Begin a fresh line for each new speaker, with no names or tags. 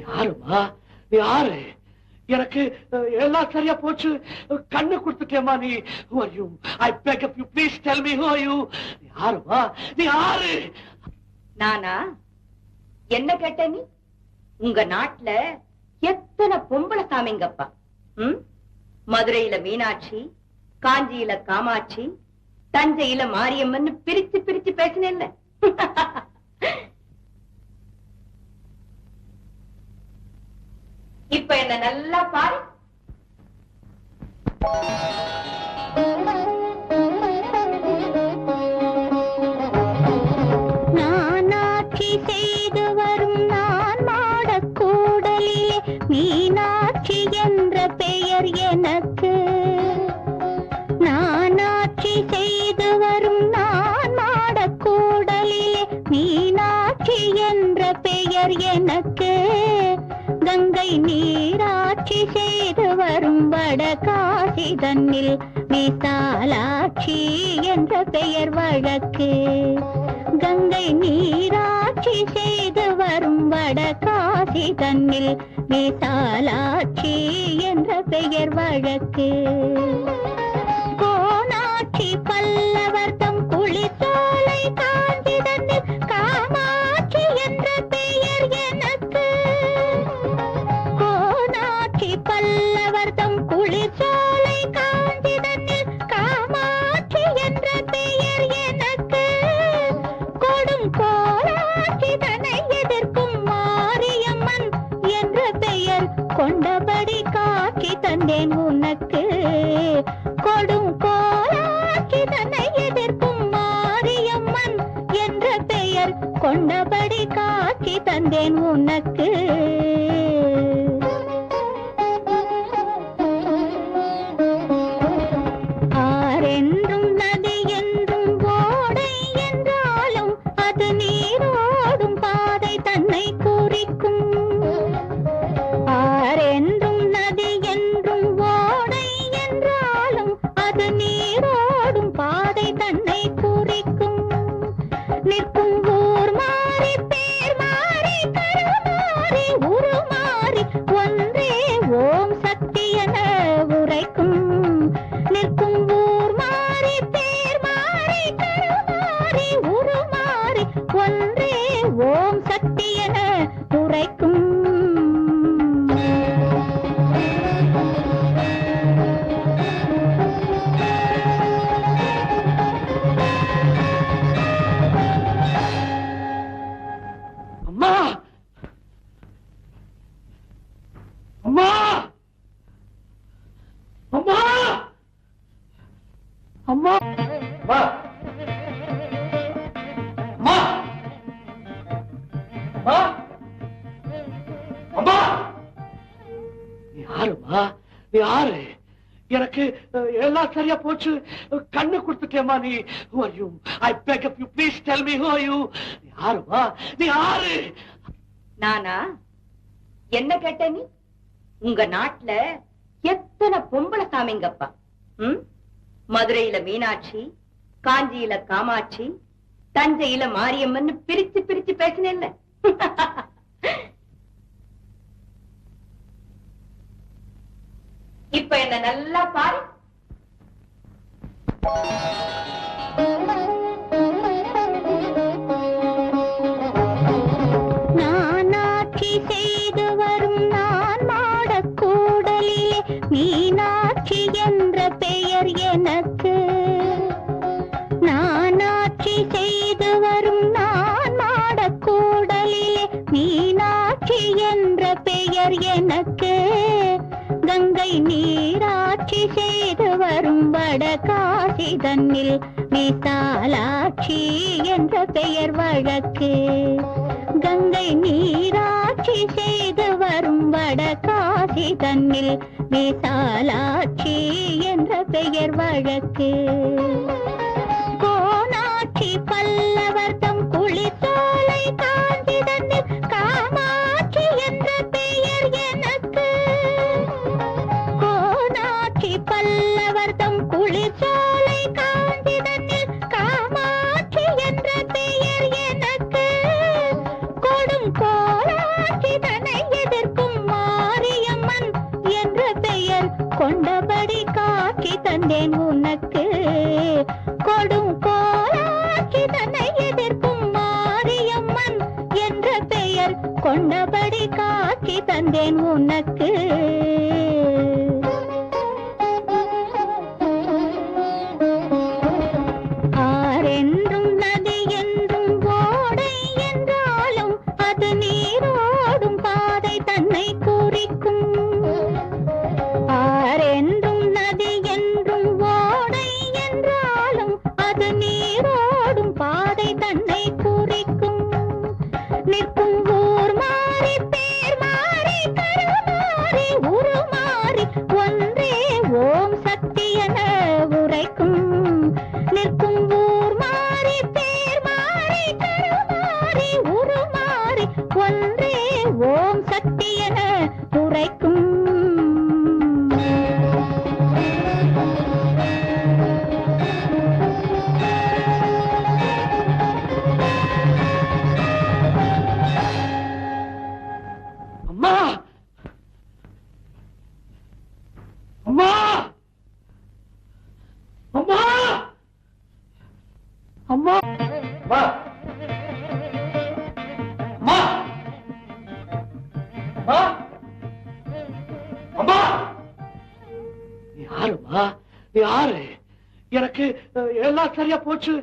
யாருமா யாரு? எனக்கு எல்லாம் சரியா போச்சு. கண்ணு கொடுத்துட்டேமா நீ. I beg of you, please tell me who are you? யாருமா நீ? யாரு?
நானா? என்ன கேட்ட நீ? உங்க நாட்டுல எத்தனை பொம்பளை சாமிங்கப்பா? மதுரையில மீனாட்சி, காஞ்சியில காமாட்சி, தஞ்சையில மாரியம்மன் பிரிச்சு பிரிச்சு பேசினேன்ல. இப்ப என்ன நல்லா பாரு.
நானாட்சி செய்து வரும் நான் மாடக்கூடலிலே மீனாட்சி என்ற பெயர் எனக்கு. நானாட்சி செய்து வரும் நான் மாடக்கூடலிலே மீனாட்சி என்ற பெயர் எனக்கு. கங்கை நீராட்சி செய்து வரும் வடகாசி தன்னில் விசாலாட்சி என்ற பெயர் வழக்கு. கங்கை நீராட்சி செய்து வரும் வடகாசி தன்னில் விசாலாட்சி என்ற பெயர் வழக்கு. கோனாட்சி பல்லவர் தம் குளித்தோலை காஞ்சி தன்னில் காமாட்சி என்ற பெயர் எனக்கு. கோனாட்சி பல்லவர் தம் குளித்தோலை காஞ்சி தன்னில் காமாட்சி என்ற பெயர் எனக்கு. கொடும் கோலாட்சி தன்னை எதிர்க்கும் மாரியம்மன் என்ற பெயர் கொண்டபடி காட்சி தந்தேன் உனக்கு. கொடும் கோலாட்சி தன்னை எதிர்க்கும் மாரியம்மன் என்ற பெயர் கொண்டபடி காட்சி தந்தேன் உனக்கு. ஆரென்றும் நதி என்றும் ஓடை என்றாலும் அது நீரோடும் பாதை தன்னை குறிக்கும். ஆரென்றும் நதி என்றும் ஓடை என்றாலும் அது நீரோடும் பாதை தன்னை குறிக்கும். நிற்கும் ஊர் மாறி பேர் மாறி கருமாறி உருமாறி ஒன்றே ஓம் சக்தி என உரைக்கும். நிற்கும் ஊர் மாறி பேர் மாறி கருமாறி உருமாறி ஒன்றே ஓம் சக்தி என உரைக்கும்.
அம்மா அம்மா அம்மா அம்மா அம்மா அம்மா அம்மா அம்மா யாருமா? யாரு? எனக்கு எல்லாம் சரியா போச்சு. கண்ணு கொடுத்துட்டேமா நீ. I beg of you, please tell me who are you? யாருமா நீ? யாரு?
நானா? என்ன கேட்ட நீ? உங்க நாட்டுல எத்தனை பொம்பளை சாமிங்கப்பா? மதுரையில மீனாட்சி, காஞ்சியில காமாட்சி, தஞ்சையில மாரியம்மன் பிரிச்சு பிரிச்சு பேசினேன்ல. இப்ப என்ன நல்லா பாரு.
நானாட்சி செய்து வரும் நான் மாடக்கூடலிலே மீனாட்சி என்ற பெயர் எனக்கு. நானாட்சி செய்து வரும் நான் மாடக்கூடலிலே மீனாட்சி என்ற பெயர் எனக்கு. கங்கை நீராட்சி செய்து வரும் வடகாசி தன்னில் விசாலாட்சி என்ற பெயர் வழக்கு. கங்கை நீராட்சி செய்து வரும் வடகாசி தன்னில் விசாலாட்சி என்ற பெயர் வழக்கு. கோனாட்சி பல்லவர் தம் குளித்தோலை காஞ்சி தன்னில் காமாட்சி என்ற பெயர் எனக்கு. கோனாட்சி பல்லவர் தம் குளிர்ச்சோலை காஞ்சிதனில் காமாட்சி என்ற பெயர் எனக்கு கொடும் கோலாட்சி தன்னை எதிர்க்கும் மாரியம்மன் என்ற பெயர் கொண்டபடி காட்சி தந்தேன் உனக்கு கொடும் கோலாட்சி தன்னை எதிர்க்கும் மாரியம்மன் என்ற பெயர் கொண்டபடி காட்சி தந்தேன் உனக்கு ஆரென்றும் நதி என்றும் ஓடை என்றாலும் அது நீரோடும் பாதை தன்னை குறிக்கும் ஆரென்றும் நதி என்றும் ஓடை என்றாலும் அது நீரோடும் பாதை தன்னை குறிக்கும் நிற்கும் ஊர் மாறி பேர் மாறி கருமாறி உருமாறி ஒன்றே ஓம் சக்தி என உரைக்கும் நிற்கும் ஊர் மாறி பேர் மாறி கருமாறி உருமாறி ஒன்றே ஓம் சக்தி என உரைக்கும்
அம்மா அம்மா அம்மா அம்மா அம்மா அம்மா அம்மா அம்மா நீ யாருமா நீ யாரு எனக்கு எல்லாம் சரியா போச்சு